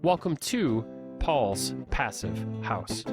Welcome to Paul's Passive House.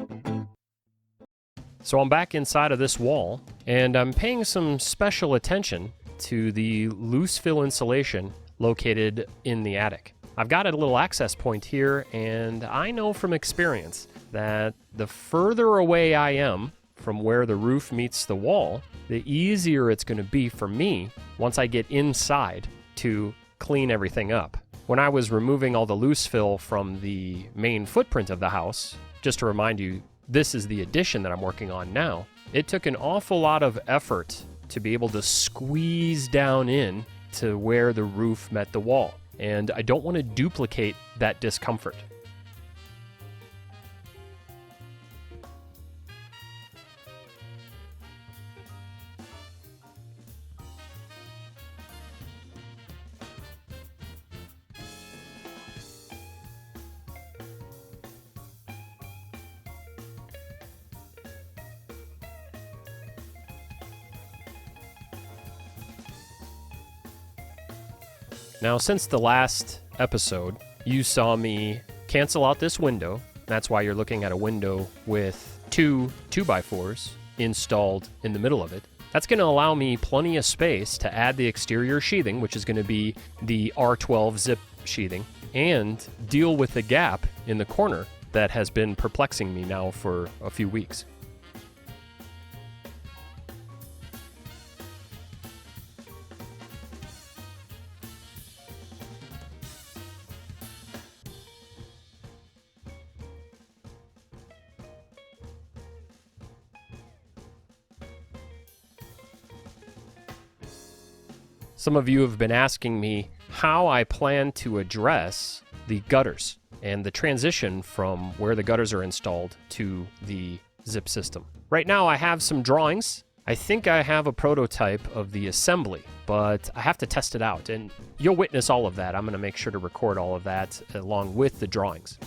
So I'm back inside of this wall, and I'm paying some special attention to the loose fill insulation located in the attic. I've got a little access point here, and I know from experience that the further away I am from where the roof meets the wall, the easier it's going to be for me once I get inside to clean everything up. When I was removing all the loose fill from the main footprint of the house, just to remind you, this is the addition that I'm working on now, it took an awful lot of effort to be able to squeeze down in to where the roof met the wall. And I don't want to duplicate that discomfort. Now, since the last episode, you saw me cancel out this window. That's why you're looking at a window with two 2x4s installed in the middle of it. That's going to allow me plenty of space to add the exterior sheathing, which is going to be the R12 zip sheathing, and deal with the gap in the corner that has been perplexing me now for a few weeks. Some of you have been asking me how I plan to address the gutters and the transition from where the gutters are installed to the zip system. Right now I have some drawings. I think I have a prototype of the assembly, but I have to test it out, and you'll witness all of that. I'm going to make sure to record all of that along with the drawings.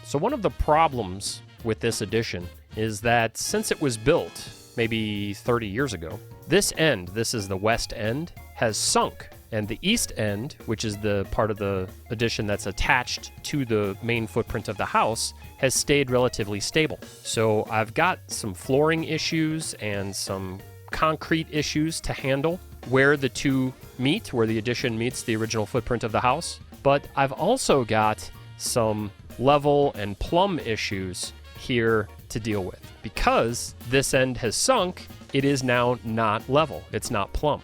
So one of the problems with this addition is that since it was built maybe 30 years ago, this end, this is the west end, has sunk. And the east end, which is the part of the addition that's attached to the main footprint of the house, has stayed relatively stable. So I've got some flooring issues and some concrete issues to handle where the two meet, where the addition meets the original footprint of the house. But I've also got some level and plumb issues here to deal with. Because this end has sunk, it is now not level. It's not plumb.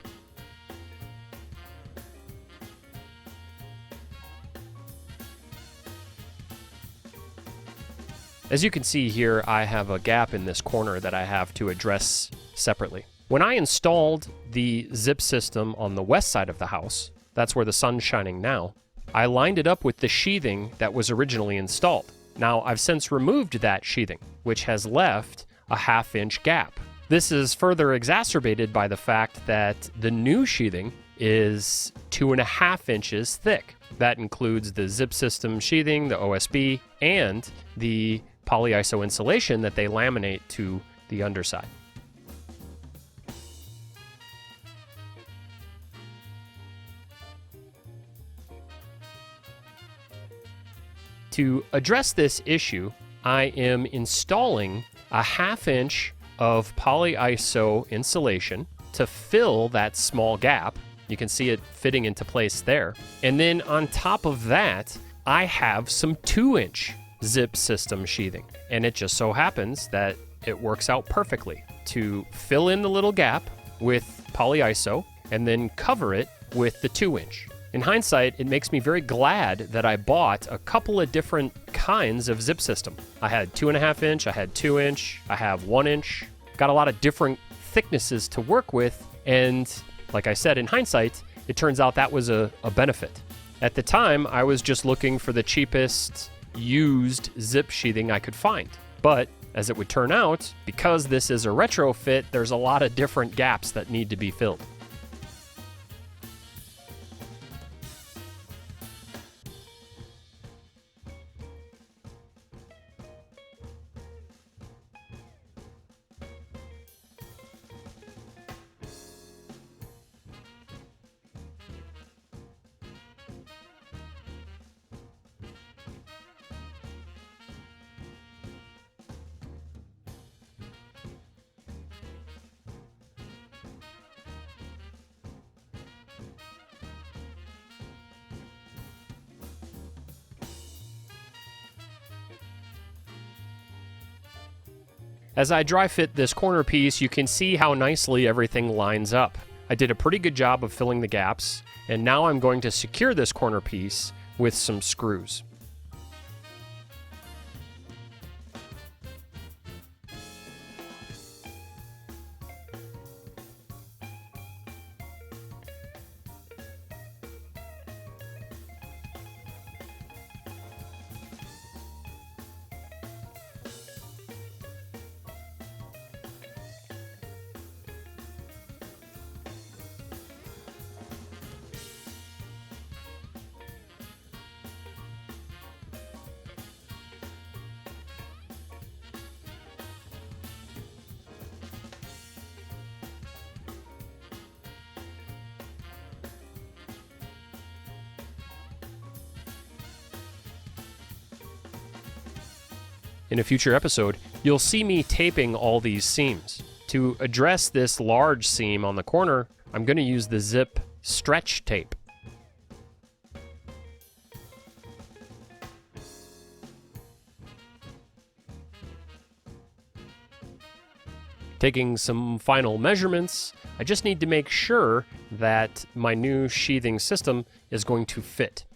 As you can see here, I have a gap in this corner that I have to address separately. When I installed the zip system on the west side of the house, that's where the sun's shining now, I lined it up with the sheathing that was originally installed. Now, I've since removed that sheathing, which has left a 1/2-inch gap. This is further exacerbated by the fact that the new sheathing is 2.5 inches thick. That includes the zip system sheathing, the OSB, and the polyiso insulation that they laminate to the underside. To address this issue, I am installing a 1/2 inch of polyiso insulation to fill that small gap. You can see it fitting into place there. And then on top of that, I have some 2-inch zip system sheathing. And it just so happens that it works out perfectly to fill in the little gap with polyiso and then cover it with the 2-inch. In hindsight, it makes me very glad that I bought a couple of different kinds of zip system. I had 2.5 inch, I had 2-inch, I have 1-inch. Got a lot of different thicknesses to work with, and like I said, in hindsight, it turns out that was a benefit. At the time, I was just looking for the cheapest used zip sheathing I could find. But as it would turn out, because this is a retrofit, there's a lot of different gaps that need to be filled. As I dry fit this corner piece, you can see how nicely everything lines up. I did a pretty good job of filling the gaps, and now I'm going to secure this corner piece with some screws. In a future episode, you'll see me taping all these seams. To address this large seam on the corner, I'm going to use the zip stretch tape. Taking some final measurements, I just need to make sure that my new sheathing system is going to fit.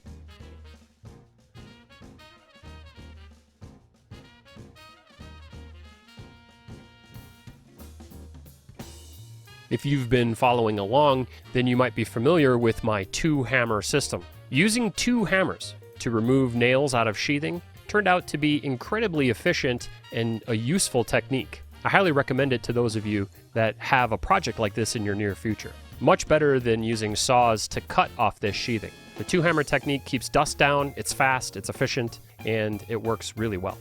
If you've been following along, then you might be familiar with my 2-hammer system. Using 2 hammers to remove nails out of sheathing turned out to be incredibly efficient and a useful technique. I highly recommend it to those of you that have a project like this in your near future. Much better than using saws to cut off this sheathing. The 2-hammer technique keeps dust down, it's fast, it's efficient, and it works really well.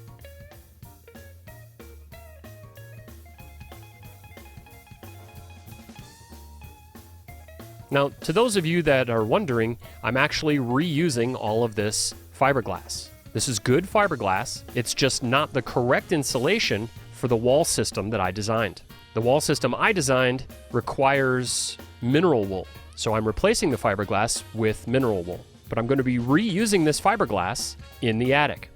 Now, to those of you that are wondering, I'm actually reusing all of this fiberglass. This is good fiberglass, it's just not the correct insulation for the wall system that I designed. The wall system I designed requires mineral wool, so I'm replacing the fiberglass with mineral wool. But I'm going to be reusing this fiberglass in the attic.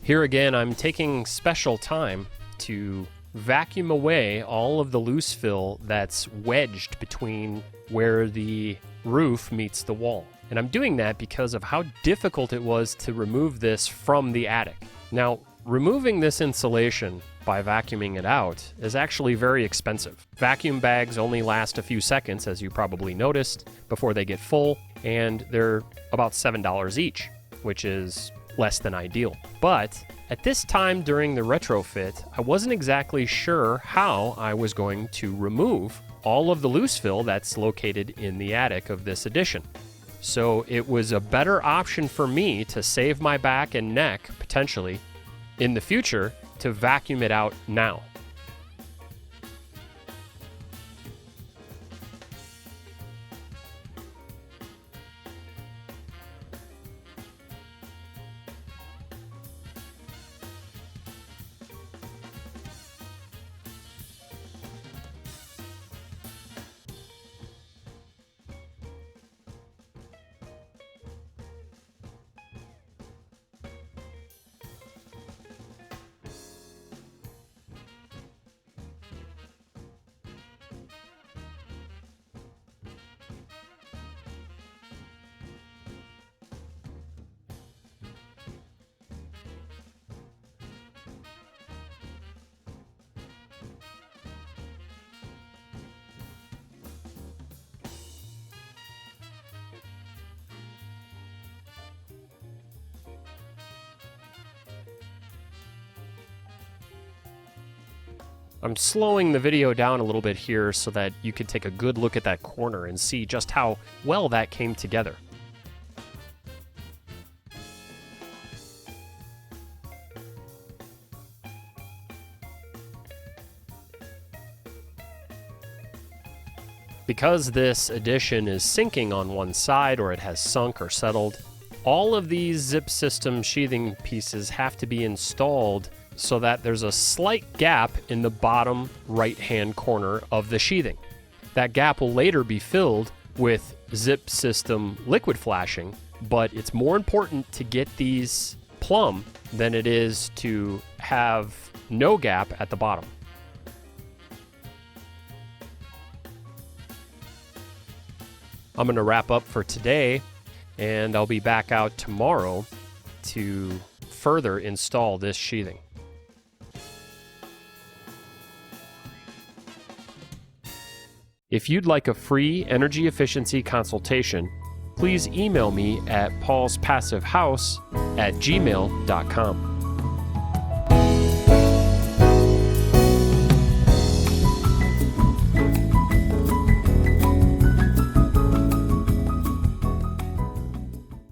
Here again, I'm taking special time to vacuum away all of the loose fill that's wedged between where the roof meets the wall. And I'm doing that because of how difficult it was to remove this from the attic. Now, removing this insulation by vacuuming it out is actually very expensive. Vacuum bags only last a few seconds, as you probably noticed, before they get full, and they're about $7 each, which is less than ideal. But at this time during the retrofit, I wasn't exactly sure how I was going to remove all of the loose fill that's located in the attic of this addition. So it was a better option for me to save my back and neck, potentially, in the future, to vacuum it out now. I'm slowing the video down a little bit here so that you can take a good look at that corner and see just how well that came together. Because this addition is sinking on one side, or it has sunk or settled, all of these zip system sheathing pieces have to be installed so that there's a slight gap in the bottom right-hand corner of the sheathing. That gap will later be filled with zip system liquid flashing, but it's more important to get these plumb than it is to have no gap at the bottom. I'm going to wrap up for today, and I'll be back out tomorrow to further install this sheathing. If you'd like a free energy efficiency consultation, please email me at paulspassivehouse@gmail.com.